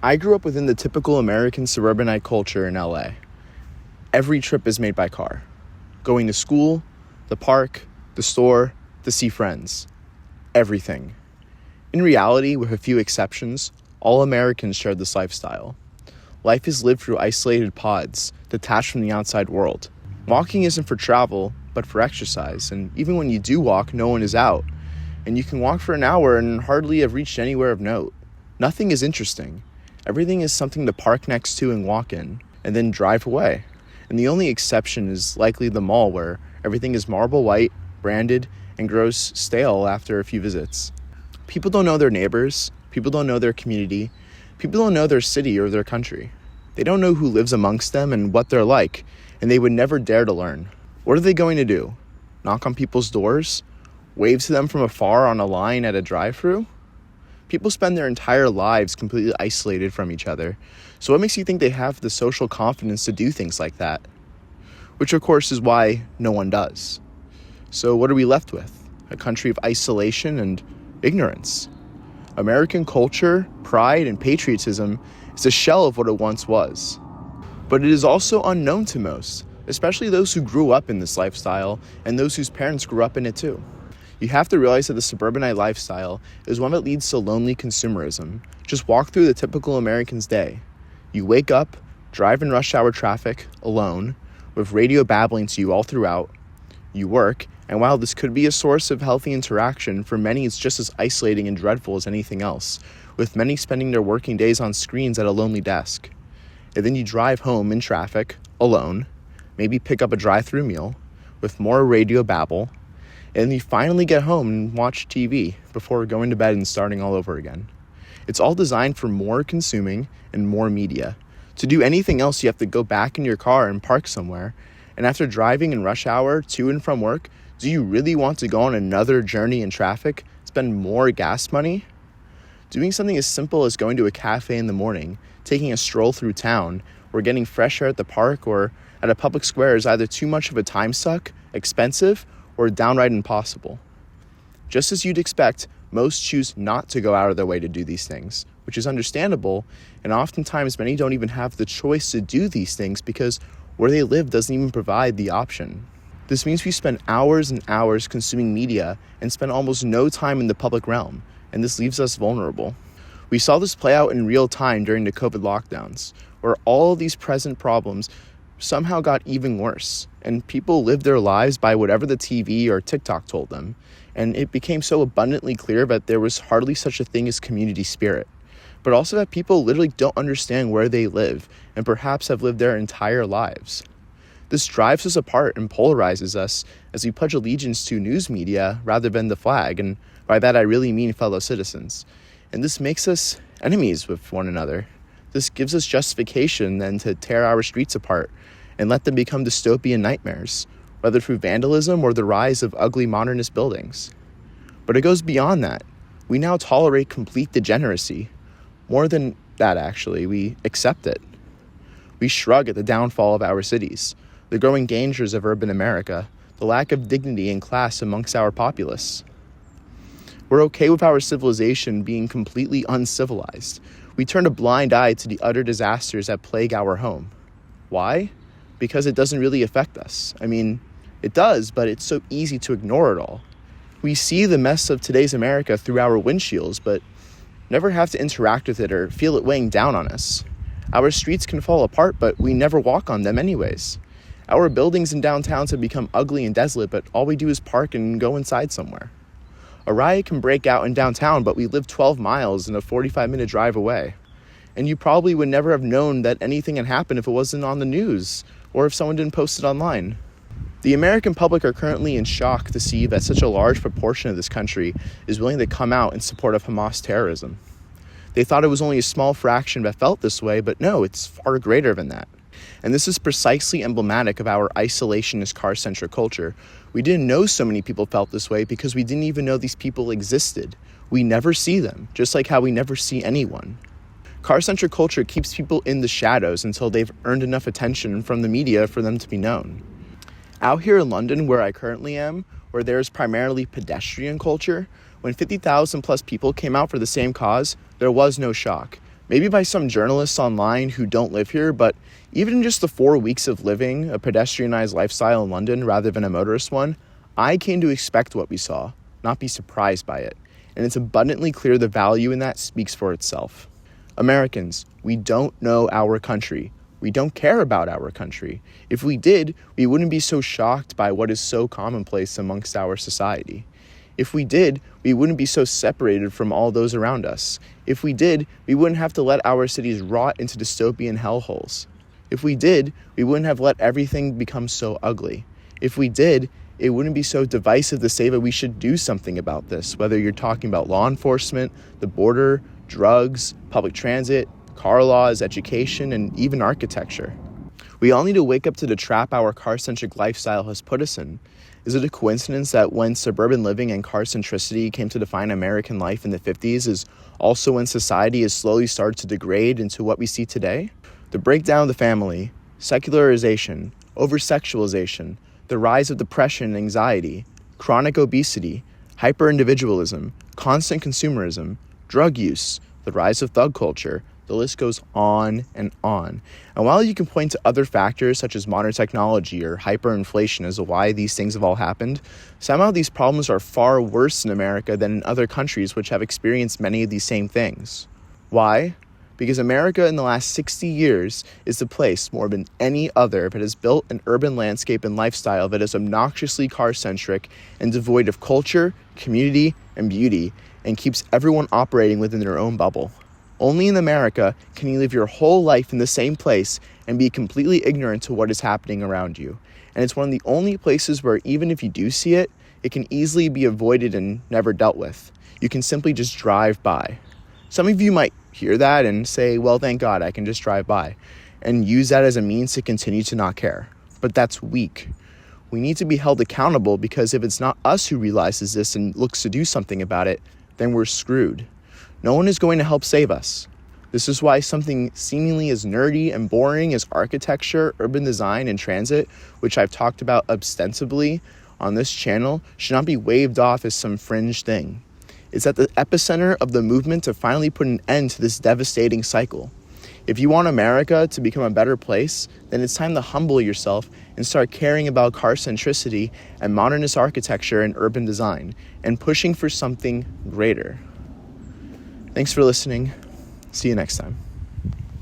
I grew up within the typical American suburbanite culture in LA. Every trip is made by car. Going to school, the park, the store, to see friends. Everything. In reality, with a few exceptions, all Americans share this lifestyle. Life is lived through isolated pods, detached from the outside world. Walking isn't for travel, but for exercise, and even when you do walk, no one is out. And you can walk for an hour and hardly have reached anywhere of note. Nothing is interesting. Everything is something to park next to and walk in, and then drive away. And the only exception is likely the mall, where everything is marble white, branded, and grows stale after a few visits. People don't know their neighbors, people don't know their community, people don't know their city or their country. They don't know who lives amongst them and what they're like, and they would never dare to learn. What are they going to do? Knock on people's doors? Wave to them from afar on a line at a drive-thru? People spend their entire lives completely isolated from each other. So what makes you think they have the social confidence to do things like that? Which of course is why no one does. So what are we left with? A country of isolation and ignorance. American culture, pride, and patriotism is a shell of what it once was. But it is also unknown to most, especially those who grew up in this lifestyle and those whose parents grew up in it too. You have to realize that the suburbanite lifestyle is one that leads to lonely consumerism. Just walk through the typical American's day. You wake up, drive in rush hour traffic, alone, with radio babbling to you all throughout. You work, and while this could be a source of healthy interaction, for many it's just as isolating and dreadful as anything else, with many spending their working days on screens at a lonely desk. And then you drive home in traffic, alone, maybe pick up a drive-thru meal, with more radio babble, and you finally get home and watch TV before going to bed and starting all over again. It's all designed for more consuming and more media. To do anything else, you have to go back in your car and park somewhere. And after driving in rush hour to and from work, do you really want to go on another journey in traffic, spend more gas money? Doing something as simple as going to a cafe in the morning, taking a stroll through town, or getting fresh air at the park or at a public square is either too much of a time suck, expensive, or downright impossible. Just as you'd expect, most choose not to go out of their way to do these things, which is understandable, and oftentimes many don't even have the choice to do these things because where they live doesn't even provide the option. This means we spend hours and hours consuming media and spend almost no time in the public realm, and this leaves us vulnerable. We saw this play out in real time during the COVID lockdowns, where all of these present problems somehow got even worse, and people lived their lives by whatever the TV or TikTok told them, and it became so abundantly clear that there was hardly such a thing as community spirit, but also that people literally don't understand where they live and perhaps have lived their entire lives. This drives us apart and polarizes us as we pledge allegiance to news media rather than the flag, and by that I really mean fellow citizens, and this makes us enemies with one another. This gives us justification then to tear our streets apart and let them become dystopian nightmares, whether through vandalism or the rise of ugly modernist buildings. But it goes beyond that. We now tolerate complete degeneracy. More than that, actually, we accept it. We shrug at the downfall of our cities, the growing dangers of urban America, the lack of dignity and class amongst our populace. We're okay with our civilization being completely uncivilized. We turn a blind eye to the utter disasters that plague our home. Why? Because it doesn't really affect us. I mean, it does, but it's so easy to ignore it all. We see the mess of today's America through our windshields, but never have to interact with it or feel it weighing down on us. Our streets can fall apart, but we never walk on them anyways. Our buildings and downtowns have become ugly and desolate, but all we do is park and go inside somewhere. A riot can break out in downtown, but we live 12 miles and a 45-minute drive away. And you probably would never have known that anything had happened if it wasn't on the news or if someone didn't post it online. The American public are currently in shock to see that such a large proportion of this country is willing to come out in support of Hamas terrorism. They thought it was only a small fraction that felt this way, but no, it's far greater than that. And this is precisely emblematic of our isolationist car-centric culture. We didn't know so many people felt this way because we didn't even know these people existed. We never see them, just like how we never see anyone. Car-centric culture keeps people in the shadows until they've earned enough attention from the media for them to be known. Out here in London, where I currently am, where there's primarily pedestrian culture, when 50,000 plus people came out for the same cause, there was no shock. maybe by some journalists online who don't live here, but even in just the 4 weeks of living a pedestrianized lifestyle in London rather than a motorist one, I came to expect what we saw, not be surprised by it. And it's abundantly clear the value in that speaks for itself. Americans, we don't know our country. We don't care about our country. If we did, we wouldn't be so shocked by what is so commonplace amongst our society. If we did, we wouldn't be so separated from all those around us. If we did, we wouldn't have to let our cities rot into dystopian hellholes. If we did, we wouldn't have let everything become so ugly. If we did, it wouldn't be so divisive to say that we should do something about this, whether you're talking about law enforcement, the border, drugs, public transit, car laws, education, and even architecture. We all need to wake up to the trap our car-centric lifestyle has put us in. Is it a coincidence that when suburban living and car centricity came to define American life in the 50s is also when society has slowly started to degrade into what we see today? The breakdown of the family, secularization, over-sexualization, the rise of depression and anxiety, chronic obesity, hyper-individualism, constant consumerism, drug use, the rise of thug culture, the list goes on and on. And while you can point to other factors such as modern technology or hyperinflation as to why these things have all happened, somehow these problems are far worse in America than in other countries which have experienced many of these same things. Why? Because America in the last 60 years is the place more than any other that has built an urban landscape and lifestyle that is obnoxiously car-centric and devoid of culture, community, and beauty, and keeps everyone operating within their own bubble. Only in America can you live your whole life in the same place and be completely ignorant to what is happening around you. And it's one of the only places where even if you do see it, it can easily be avoided and never dealt with. You can simply just drive by. Some of you might hear that and say, well, thank God I can just drive by, and use that as a means to continue to not care. But that's weak. We need to be held accountable, because if it's not us who realizes this and looks to do something about it, then we're screwed. No one is going to help save us. This is why something seemingly as nerdy and boring as architecture, urban design, and transit, which I've talked about ostensibly on this channel, should not be waved off as some fringe thing. It's at the epicenter of the movement to finally put an end to this devastating cycle. If you want America to become a better place, then it's time to humble yourself and start caring about car centricity and modernist architecture and urban design, and pushing for something greater. Thanks for listening. See you next time.